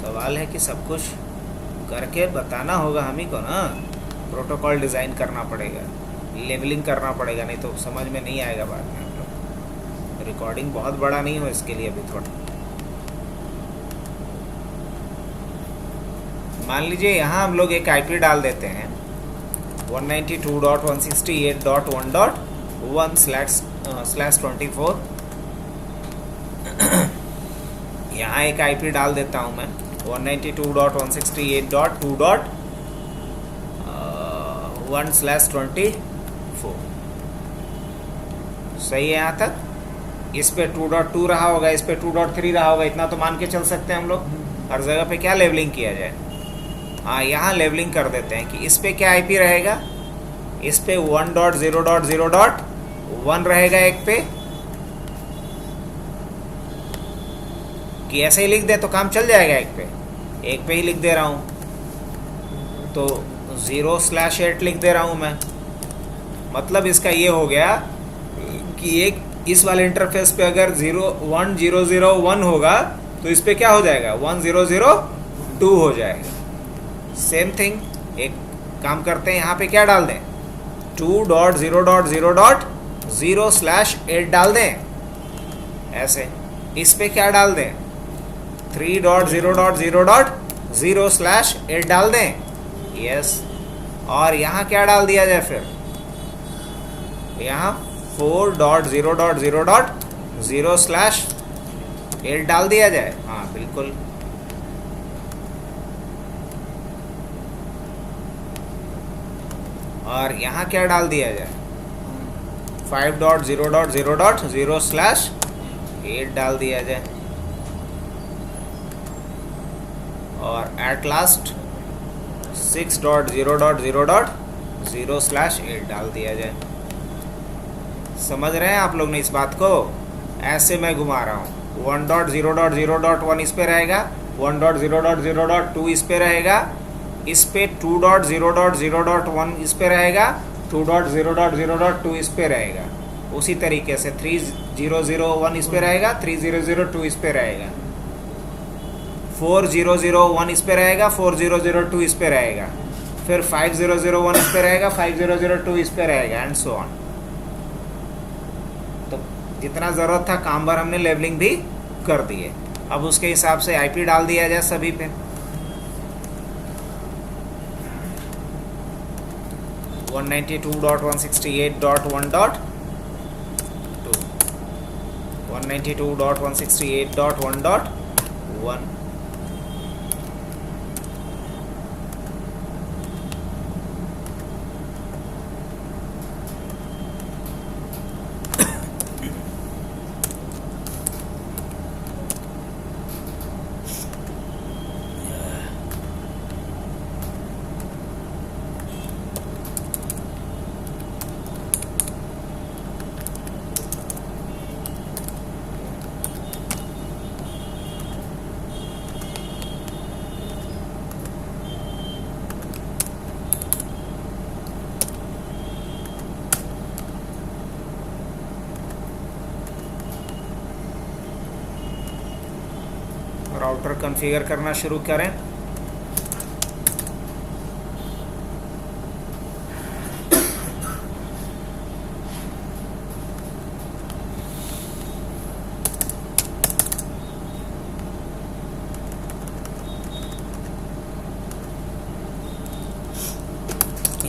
सवाल है कि सब कुछ करके बताना होगा हम ही को ना। प्रोटोकॉल डिज़ाइन करना पड़ेगा, लेबलिंग करना पड़ेगा, नहीं तो समझ में नहीं आएगा बाद में हम लोग। रिकॉर्डिंग बहुत बड़ा नहीं हो इसके लिए अभी थोड़ा। मान लीजिए यहाँ हम लोग एक आईपी डाल देते हैं 192.168.1.1/24। यहाँ एक आईपी डाल देता हूँ मैं 192.168.2.1/24। सही है यहाँ तक? इस पे 2.2 रहा होगा, इस पे 2.3 रहा होगा, इतना तो मान के चल सकते हैं हम लोग। हर जगह पे क्या लेवलिंग किया जाए? हाँ, यहाँ लेवलिंग कर देते हैं कि इस पे क्या आईपी रहेगा। इस पे 1.0.0.1 रहेगा एक पे, कि ऐसे ही लिख दे तो काम चल जाएगा। एक पे ही लिख दे रहा हूँ तो 0/8 लिख दे रहा हूँ मैं। मतलब इसका ये हो गया कि एक इस वाले इंटरफेस पे अगर 1001 होगा तो इस पे क्या हो जाएगा, 1002 हो जाएगा। सेम थिंग, एक काम करते हैं, यहाँ पे क्या डाल दें, 2.0.0.0/8 डाल दें ऐसे। इस पे क्या डाल दें, 3.0.0.0/8 डाल दें। यस, और यहाँ क्या डाल दिया जाए फिर, यहाँ 4.0.0.0/8 डाल दिया जाए। हाँ बिल्कुल। और यहाँ क्या डाल दिया जाए, 5.0.0.0/8 डाल दिया जाए। और एट लास्ट 6.0.0.0/8 डाल दिया जाए। समझ रहे हैं आप लोग ने इस बात को? ऐसे मैं घुमा रहा हूँ। 1.0.0.1 इस पे रहेगा, 1.0.0.2 इस पे रहेगा, इस पे 2.0.0.1 इस पे रहेगा, 2.0.0.2 इस पे रहेगा। उसी तरीके से 3.0.0.1 इस पे रहेगा, 3.0.0.2 इस पे रहेगा, 4.0.0.1 इस पे रहेगा, 4.0.0.2 इस पे रहेगा, फिर 5.0.0.1 इस पे रहेगा, 5.0.0.2 इस पे रहेगा, एंड सो ऑन। तो जितना ज़रूरत था काम भर हमने लेवलिंग भी कर दिए। अब उसके हिसाब से आईपी डाल दिया जाए सभी पे। 192.168.1.2, 192.168.1.1, राउटर कॉन्फ़िगर करना शुरू करें।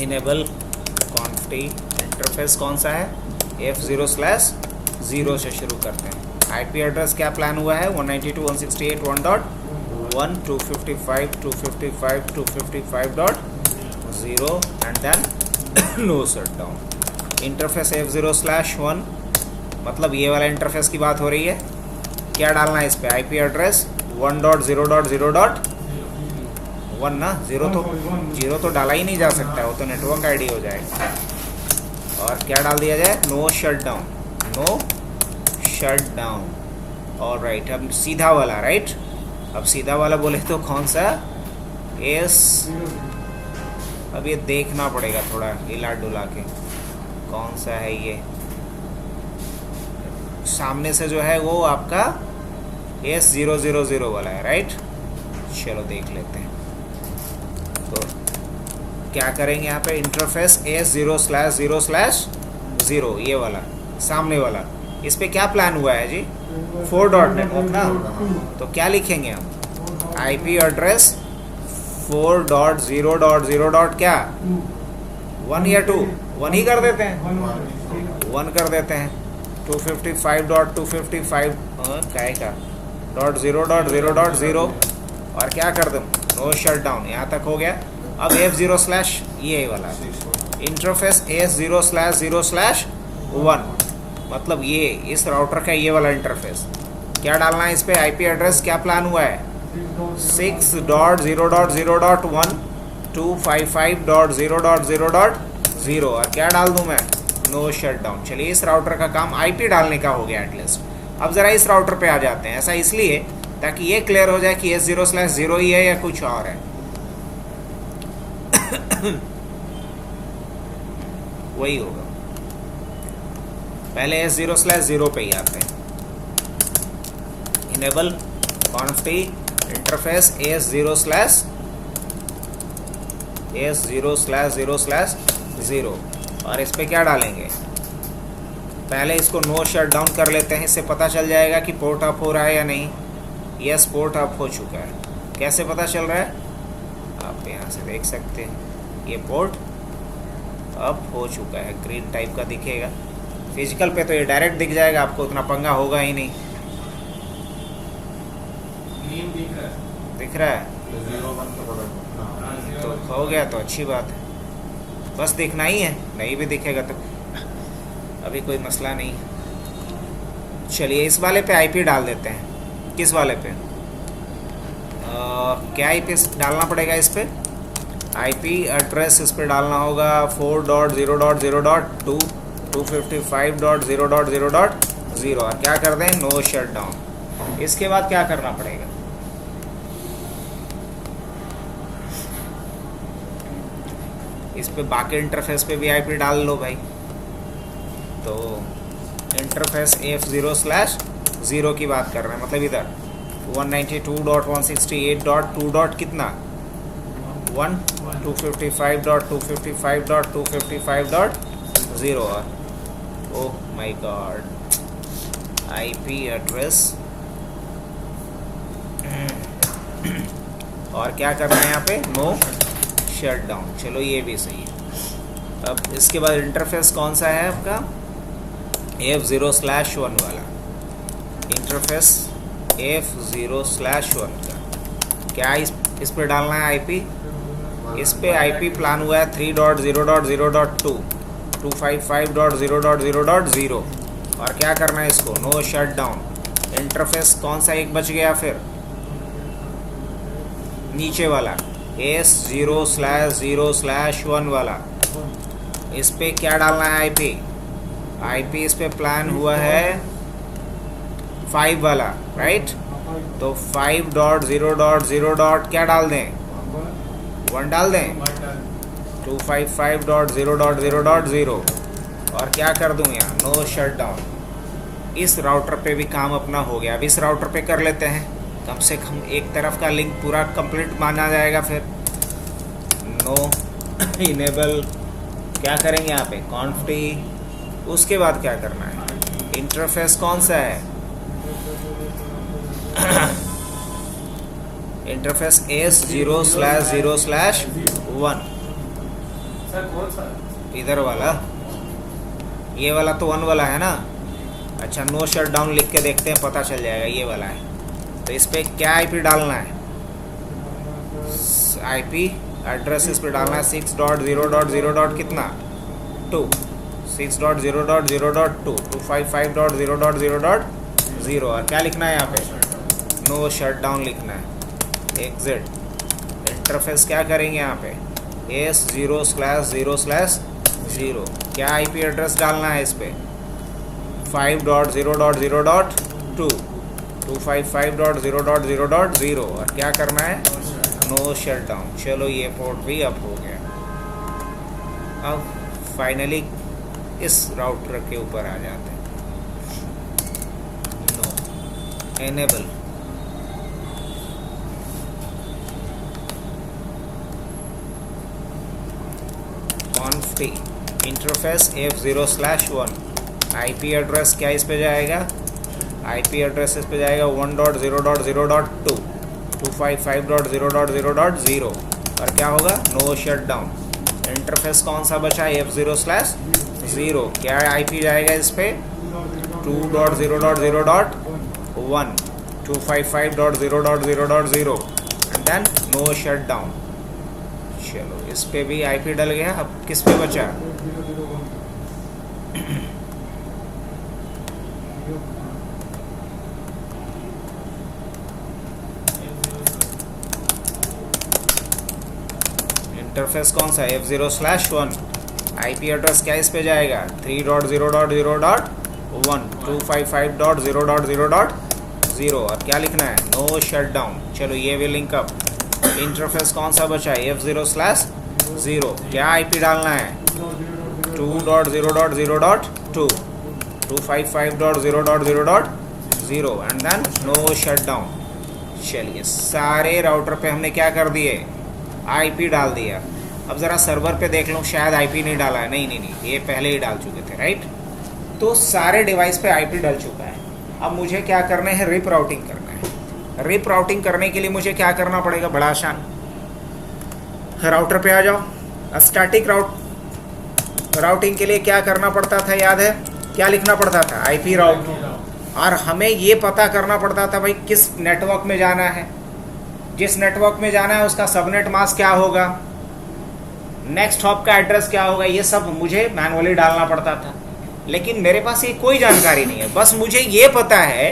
इनेबल कॉन्फी इंटरफेस कौन सा है, F0/0 से शुरू करते हैं। आईपी एड्रेस क्या प्लान हुआ है, 192.168.1.1, 255.255.255.0 and then no shutdown. Interface F0/1, मतलब ये वाला इंटरफेस की बात हो रही है। क्या डालना है इस पे, आईपी एड्रेस 1.0.0.1 ना, जीरो तो डाला ही नहीं जा सकता, वो तो नेटवर्क आईडी हो जाएगा। और क्या डाल दिया जाए, नो शटडाउन, नो शटडाउन। और राइट, अब सीधा वाला, राइट, अब सीधा वाला बोले तो कौन सा, एस, अब ये देखना पड़ेगा थोड़ा हिला डुला के कौन सा है ये। सामने से जो है वो आपका S000 वाला है, राइट। चलो देख लेते हैं। तो क्या करेंगे यहाँ पे, इंटरफेस S0/0/0, ये वाला सामने वाला, इस पे क्या प्लान हुआ है जी, 4 डॉट नेटवर्क ना। तो क्या लिखेंगे हम, आईपी एड्रेस 4.0.0. क्या 1 या 2, 1 ही कर देते हैं, 1 कर देते हैं। 255.255 क्या का .0.0.0 और क्या कर दूँ, नो शट डाउन, यहाँ तक हो गया। अब F0/ ये वाला इंटरफेस S0/0/1, मतलब ये इस राउटर का ये वाला इंटरफेस। क्या डालना है इस पे, आईपी एड्रेस क्या प्लान हुआ है, 6.0.0.1 255.0.0.0 और क्या डाल दूँ मैं, नो शट डाउन। चलिए इस राउटर का काम आईपी डालने का हो गया एटलीस्ट। अब ज़रा इस राउटर पे आ जाते हैं, ऐसा इसलिए ताकि ये क्लियर हो जाए कि S0/0 ही है या कुछ और है। वही होगा, पहले S0/0 पे ही आते हैं। इनेबल कॉन्फी इंटरफेस S0/0/0 और इस पे क्या डालेंगे, पहले इसको नो शट डाउन कर लेते हैं, इससे पता चल जाएगा कि पोर्ट अप हो रहा है या नहीं। यस, पोर्ट अप हो चुका है। कैसे पता चल रहा है, आप यहाँ से देख सकते हैं, ये पोर्ट अप हो चुका है, ग्रीन टाइप का दिखेगा। फिजिकल पे तो ये डायरेक्ट दिख जाएगा, आपको उतना पंगा होगा ही नहीं। दिख रहा है तो हो गया, तो अच्छी बात है, बस दिखना ही है, नहीं भी दिखेगा तो अभी कोई मसला नहीं। चलिए इस वाले पे आईपी डाल देते हैं। किस वाले पे, क्या आईपी डालना पड़ेगा इस पे, आईपी एड्रेस इस पे डालना होगा 4.0.0.2 255.0.0.0 और क्या कर दें, नो शट डाउन। इसके बाद क्या करना पड़ेगा, इस पे बाकी इंटरफेस पे भी आईपी डाल लो भाई। तो इंटरफेस F0/0 की बात कर रहे हैं, मतलब इधर 192.168.2. कितना 1 255.255.255.0 और oh my God, IP address और क्या करना है यहाँ पे, नो शट डाउन। चलो ये भी सही है। अब इसके बाद इंटरफेस कौन सा है आपका, F0/1 वाला इंटरफेस F0/1 का क्या इस पे डालना है आईपी, इस पे आईपी प्लान हुआ है 3.0.0.2 255.0.0.0 और क्या करना है इसको, नो शट डाउन। इंटरफेस कौन सा एक बच गया फिर, नीचे वाला S0/0/1 वाला, इस पे क्या डालना है आईपी इस पे प्लान हुआ है 5 वाला, राइट। तो 5.0.0. क्या डाल दें, 1 डाल दें, 255.0.0.0 और क्या कर दूं यहाँ, नो शट डाउन। इस राउटर पे भी काम अपना हो गया। अब इस राउटर पे कर लेते हैं, कम से कम एक तरफ का लिंक पूरा कंप्लीट माना जाएगा। फिर नो इनेबल क्या करेंगे यहाँ पे, कॉन्फी, उसके बाद क्या करना है, इंटरफेस कौन सा है, इंटरफेस S0/0/1 इधर वाला, ये वाला तो 1 वाला है ना। अच्छा, नो शट डाउन लिख के देखते हैं, पता चल जाएगा ये वाला है। तो इस पे क्या आईपी डालना है, आईपी एड्रेस इस पे डालना है 6.0.0. कितना 2 6.0.0.2 255.0.0.0 और क्या लिखना है यहाँ पे, नो शट डाउन लिखना है। एग्जिट इंटरफेस क्या करेंगे यहाँ पे, S0/0/0 क्या आईपी एड्रेस डालना है इस पे 5.0.0.2 255.0.0.0 और क्या करना है, नो शट डाउन। चलो ये पोर्ट भी अप हो गया। अब फाइनली इस राउटर के ऊपर आ जाते हैं, no enable FT interface F0/1 IP address क्या इस पे जाएगा, IP एड्रेस इस पे जाएगा 1.0.0.2 255.0.0.0 और क्या होगा, नो शटडाउन। इंटरफेस कौन सा बचा, F0/0, क्या IP जाएगा इस पे 2.0.0.1 255.0.0.0 एंड देन नो शटडाउन। चलो इस पे भी IP डल गया। अब किस पे बचा, इंटरफेस कौन सा, F0/1 IP एड्रेस क्या इस पे जाएगा 3.0.0.1 255.0.0.0 और क्या लिखना है, नो शटडाउन। चलो ये भी लिंक अप। इंटरफेस कौन सा बचा, F0/0, क्या IP डालना है 2.0.0.2 255.0.0.0 एंड देन नो शटडाउन। चलिए सारे राउटर पे हमने क्या कर दिए, IP डाल दिया। अब ज़रा सर्वर पे देख लूँ, शायद IP नहीं डाला है, नहीं, ये पहले ही डाल चुके थे, राइट। तो सारे डिवाइस पे IP डल चुका है। अब मुझे क्या करना है, रिप राउटिंग करना है। रिप राउटिंग करने के लिए मुझे क्या करना पड़ेगा, बड़ा आसान, राउटर पे आ जाओ। स्टैटिक राउटिंग के लिए क्या करना पड़ता था, याद है, क्या लिखना पड़ता था, IP राउट, और हमें ये पता करना पड़ता था भाई किस नेटवर्क में जाना है, जिस नेटवर्क में जाना है उसका सबनेट मास्क क्या होगा, नेक्स्ट हॉप का एड्रेस क्या होगा, ये सब मुझे मैनुअली डालना पड़ता था। लेकिन मेरे पास ये कोई जानकारी नहीं है, बस मुझे ये पता है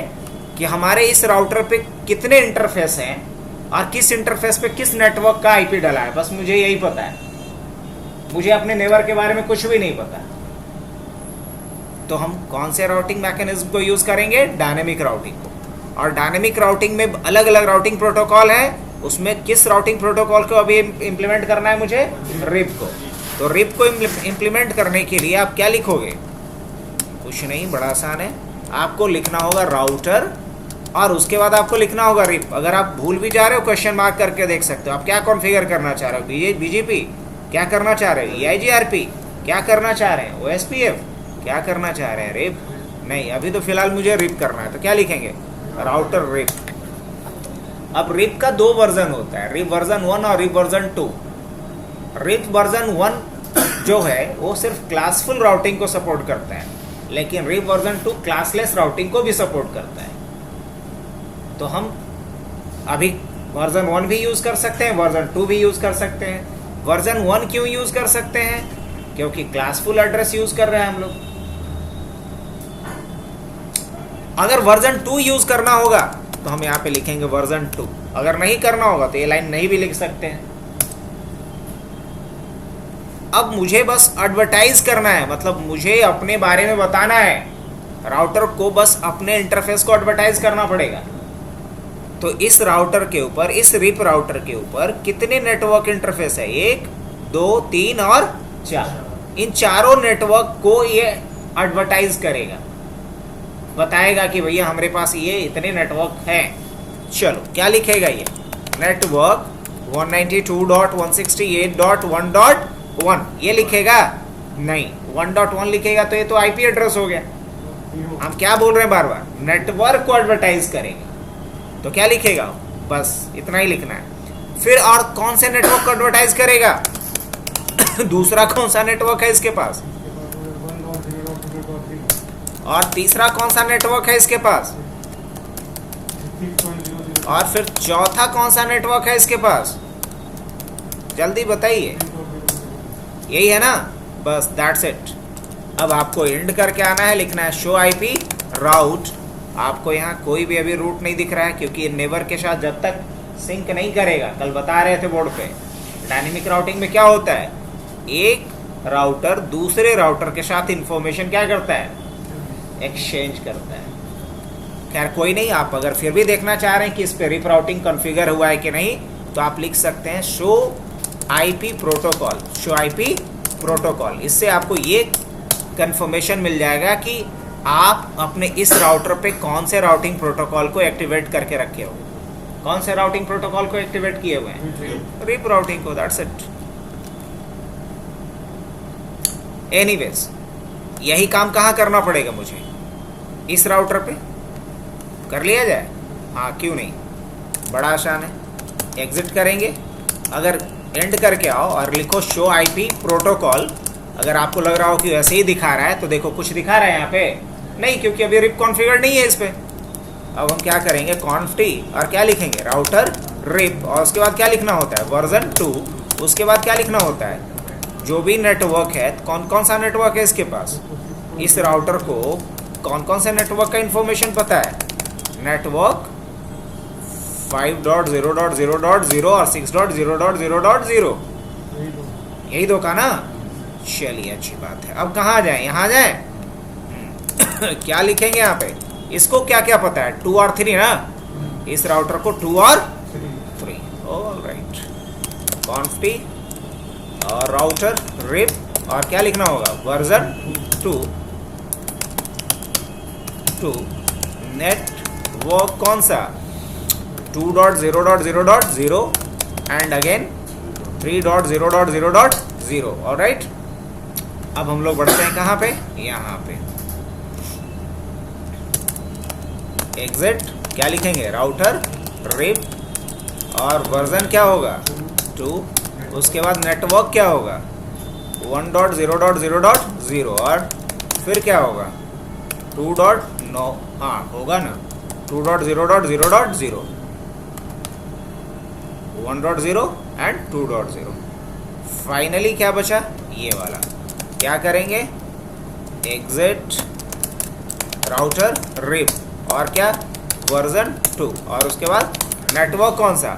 कि हमारे इस राउटर पे कितने इंटरफेस हैं और किस इंटरफेस पे किस नेटवर्क का IP डला है, बस मुझे यही पता है। मुझे अपने नेटवर्क के बारे में कुछ भी नहीं पता। तो हम कौन से राउटिंग मैकेनिज्म को यूज़ करेंगे, डायनेमिक राउटिंग को। और डायनेमिक राउटिंग में अलग अलग राउटिंग प्रोटोकॉल है, उसमें किस राउटिंग प्रोटोकॉल को अभी इम्प्लीमेंट करना है मुझे, रिप को। तो रिप को इम्प्लीमेंट करने के लिए आप क्या लिखोगे, कुछ नहीं, बड़ा आसान है। आपको लिखना होगा राउटर और उसके बाद आपको लिखना होगा रिप। अगर आप भूल भी जा रहे हो क्वेश्चन मार्क करके देख सकते हो। आप क्या कॉन्फ़िगर करना चाह रहे हो, BGP क्या करना चाह रहे हो, EIGRP क्या करना चाह रहे हैं, OSPF क्या करना चाह रहे हैं, रिप नहीं, अभी तो फिलहाल मुझे रिप करना है। तो क्या लिखेंगे, राउटर रिप। अब रिप का 2 वर्जन होता है, रिप वर्जन 1 और रिप वर्जन 2। रिप वर्जन 1 जो है वो सिर्फ क्लासफुल राउटिंग को सपोर्ट करता है, लेकिन रिप वर्जन 2 क्लासलेस राउटिंग को भी सपोर्ट करता है। तो हम अभी वर्जन 1 भी यूज़ कर सकते हैं, वर्जन 2 भी यूज़ कर सकते हैं। वर्जन 1 क्यों यूज़ कर सकते हैं, क्योंकि क्लासफुल एड्रेस यूज़ कर रहे हैं हम लोग। अगर वर्जन 2 यूज़ करना होगा तो हम यहाँ पे लिखेंगे वर्जन 2। अगर नहीं करना होगा तो ये लाइन नहीं भी लिख सकते हैं। अब मुझे बस एडवर्टाइज करना है, मतलब मुझे अपने बारे में बताना है, राउटर को बस अपने इंटरफेस को एडवर्टाइज करना पड़ेगा। तो इस राउटर के ऊपर, इस रिप राउटर के ऊपर कितने नेटवर्क इंटरफेस है, 1 2 3 और 4। इन चारों नेटवर्क को ये एडवर्टाइज करेगा, बताएगा कि भैया हमारे पास ये इतने नेटवर्क हैं। चलो क्या लिखेगा ये, नेटवर्क 192.168.1.1 ये लिखेगा, नहीं 1.1 लिखेगा तो ये तो IP एड्रेस हो गया। हम क्या बोल रहे हैं बार बार, नेटवर्क को एडवर्टाइज करेंगे। तो क्या लिखेगा, बस इतना ही लिखना है। फिर और कौन से नेटवर्क को एडवर्टाइज करेगा दूसरा कौन सा नेटवर्क है इसके पास, और तीसरा कौन सा नेटवर्क है इसके पास, और फिर चौथा कौन सा नेटवर्क है इसके पास, जल्दी बताइए, यही है ना, बस दैट्स इट। अब आपको एंड करके आना है, लिखना है शो IP राउट। आपको यहाँ कोई भी अभी रूट नहीं दिख रहा है क्योंकि ये नेवर के साथ जब तक सिंक नहीं करेगा, कल बता रहे थे बोर्ड पे, डायनेमिक राउटिंग में क्या होता है, एक राउटर दूसरे राउटर के साथ इंफॉर्मेशन क्या करता है, एक्सचेंज करता है। खैर कोई नहीं, आप अगर फिर भी देखना चाह रहे हैं कि इस पे रिप राउटिंग कॉन्फ़िगर हुआ है कि नहीं, तो आप लिख सकते हैं show IP protocol, show IP protocol. इससे आपको ये कंफर्मेशन मिल जाएगा कि आप अपने इस राउटर पे कौन से राउटिंग प्रोटोकॉल को एक्टिवेट करके रखे हो, कौन से राउटिंग प्रोटोकॉल को एक्टिवेट किए हुए हैं, रिप राउटिंग को, दैट्स इट। एनीवेज यही काम कहाँ करना पड़ेगा मुझे, इस राउटर पे कर लिया जाए। हाँ क्यों नहीं, बड़ा आसान है। एग्जिट करेंगे, अगर एंड करके आओ और लिखो शो आईपी प्रोटोकॉल। अगर आपको लग रहा हो कि वैसे ही दिखा रहा है तो देखो कुछ दिखा रहा है यहाँ पे नहीं, क्योंकि अभी रिप कॉन्फ़िगर नहीं है इस पे। अब हम क्या करेंगे, conft और क्या लिखेंगे, राउटर रिप, और उसके बाद क्या लिखना होता है, वर्जन 2। उसके बाद क्या लिखना होता है, जो भी नेटवर्क है, कौन कौन सा नेटवर्क है इसके पास, इस राउटर को कौन कौन से नेटवर्क का इंफॉर्मेशन पता है, नेटवर्क 5.0.0.0 और 6.0.0.0, यही दो का ना। चलिए अच्छी बात है। अब कहाँ जाए, यहाँ जाए। क्या लिखेंगे यहाँ पे, इसको क्या क्या पता है, 2 और 3 ना, इस राउटर को 2 और 3। ऑल राइट, conft और राउटर रिप और क्या लिखना होगा, वर्जन 2 नेटवर्क कौन सा, 2.0.0.0 एंड अगेन 3.0.0.0। ऑलराइट, अब हम लोग बढ़ते हैं कहाँ पे, यहाँ पे एग्जिट, क्या लिखेंगे, राउटर रिप और वर्जन क्या होगा 2, उसके बाद नेटवर्क क्या होगा 1.0.0.0 और फिर क्या होगा 2.9, हाँ होगा ना 2.0.0.0, 1.0 एंड 2.0। फाइनली क्या बचा, ये वाला। क्या करेंगे, एग्जिट राउटर रिप और क्या, वर्जन 2 और उसके बाद नेटवर्क कौन सा,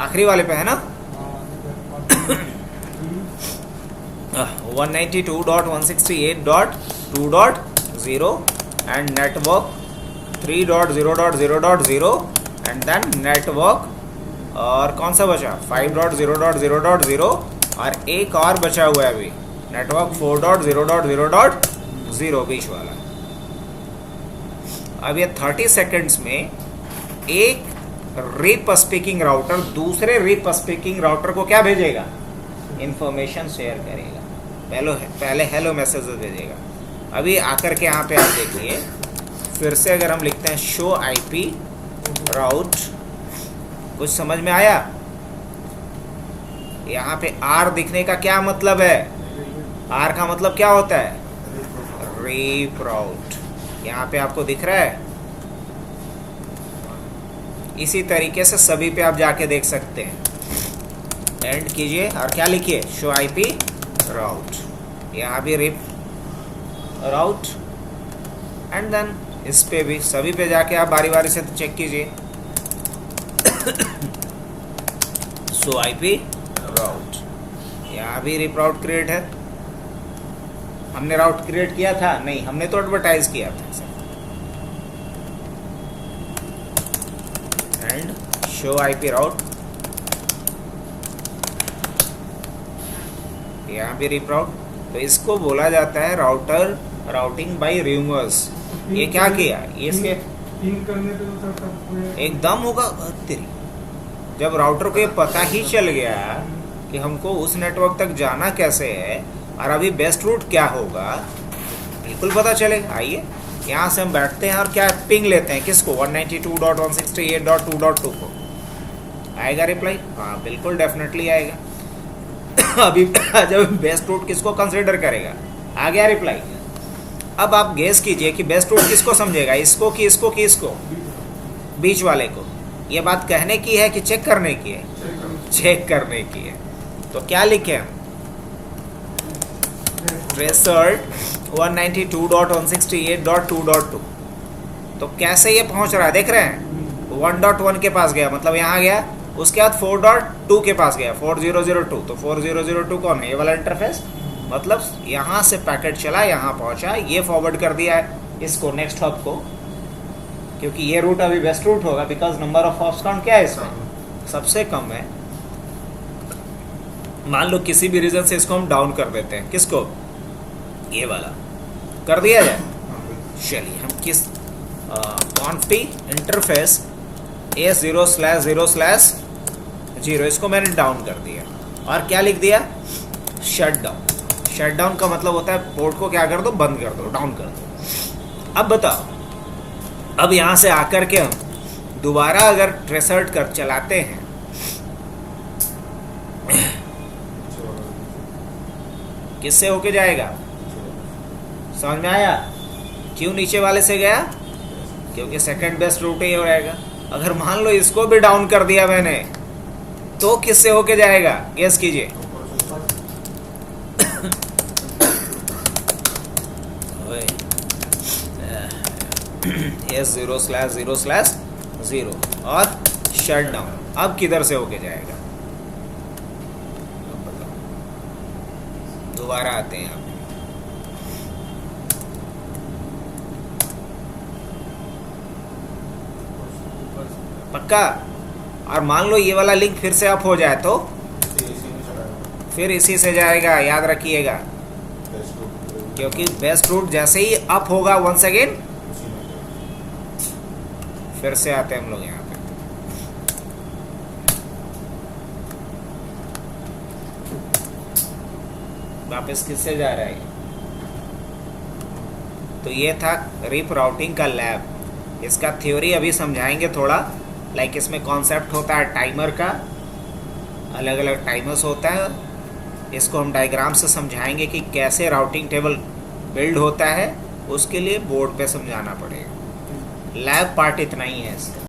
आखिरी वाले पे है ना 192.168.2.0 and network 3.0.0.0 and then network और कौन सा बचा 5.0.0.0 और एक और बचा हुआ है अभी नेटवर्क 4.0.0.0 बीच वाला। अब ये 30 सेकेंड्स में एक रिप स्पीकिंग राउटर दूसरे रिप स्पीकिंग राउटर को क्या भेजेगा, इंफॉर्मेशन शेयर करेगा। पहले हेलो मैसेज भेजेगा। अभी आकर के यहाँ पे आप देखिए, फिर से अगर हम लिखते हैं शो आईपी राउट, कुछ समझ में आया। यहाँ पे आर दिखने का क्या मतलब है, आर का मतलब क्या होता है, रिप राउट। यहाँ पे आपको दिख रहा है। इसी तरीके से सभी पे आप जाके देख सकते हैं। एंड कीजिए और क्या लिखिए, शो आईपी राउट, यहाँ भी रिप राउट एंड देन इस पे भी, सभी पे जाके आप बारी बारी से चेक कीजिए। शो आईपी राउट, यहाँ भी रिप राउट क्रिएट है। हमने राउट क्रिएट किया था, नहीं हमने तो एडवर्टाइज किया था। एंड शो आईपी राउट, यहाँ भी रिप राउट। तो इसको बोला जाता है राउटर राउटिंग बाय रूमर्स। ये क्या किया, ये इसके एकदम होगा तेरी, जब राउटर को ये पता ही चल गया कि हमको उस नेटवर्क तक जाना कैसे है और अभी बेस्ट रूट क्या होगा, बिल्कुल पता चलेगा। आइए यहाँ से हम बैठते हैं और क्या पिंग लेते हैं, किसको 192.168.2.2 को। आएगा रिप्लाई, हाँ बिल्कुल डेफिनेटली आएगा। अभी जब बेस्ट रूट किसको कंसिडर करेगा, आ गया रिप्लाई। अब आप गेस कीजिए कि बेस्ट रूट किसको समझेगा, इसको कि इसको कि इसको, बीच वाले को। ये बात कहने की है कि चेक करने की है, चेक करने की है। तो क्या लिखे हम, ट्रेसर्ड 192.168.2.2। तो कैसे ये पहुंच रहा है देख रहे हैं, 1.1 के पास गया, मतलब यहाँ गया, उसके बाद 4.2 के पास गया, 4002। तो 4002 कौन है, ये वाला इंटरफेस, मतलब यहाँ से पैकेट चला, यहाँ पहुँचा, ये फॉरवर्ड कर दिया है इसको नेक्स्ट हब को, क्योंकि ये रूट अभी बेस्ट रूट होगा, because number of hops count क्या है इसमें, सबसे कम है। मान लो किसी भी रीजन से इसको हम डाउन कर देते हैं, किसको, ये वाला कर दिया जाए। चलिए हम किस conft इंटरफेस A0/0/0 इसको मैंने डाउन कर दिया। और क्या लिख दिया, शट डाउन। शट डाउन का मतलब होता है बोर्ड को क्या कर दो, बंद कर दो, डाउन कर दो। अब बताओ, अब यहां से आकर के हम दोबारा अगर ट्रेसर्ट कर चलाते हैं, किससे होके जाएगा, समझ में आया? क्यों नीचे वाले से गया, क्योंकि सेकंड बेस्ट रूट ही हो रहेगा। अगर मान लो इसको भी डाउन कर दिया मैंने, तो किससे होके जाएगा, गेस कीजिए। S0/0/0 और शट डाउन। अब किधर से होके जाएगा, दोबारा आते हैं। पक्का? और मान लो ये वाला लिंक फिर से अप हो जाए तो फिर इसी से जाएगा, याद रखिएगा, क्योंकि बेस्ट रूट जैसे ही अप होगा वंस अगेन फिर से आते हैं हम लोग यहाँ पे। वापस किससे जा रहा है, तो ये था रिप राउटिंग का लैब। इसका थ्योरी अभी समझाएंगे थोड़ा, लाइक इसमें कॉन्सेप्ट होता है टाइमर का, अलग अलग टाइमर्स होता है, इसको हम डायग्राम से समझाएंगे कि कैसे राउटिंग टेबल बिल्ड होता है, उसके लिए बोर्ड पे समझाना पड़ेगा। लैब पार्ट इतना ही है इसका।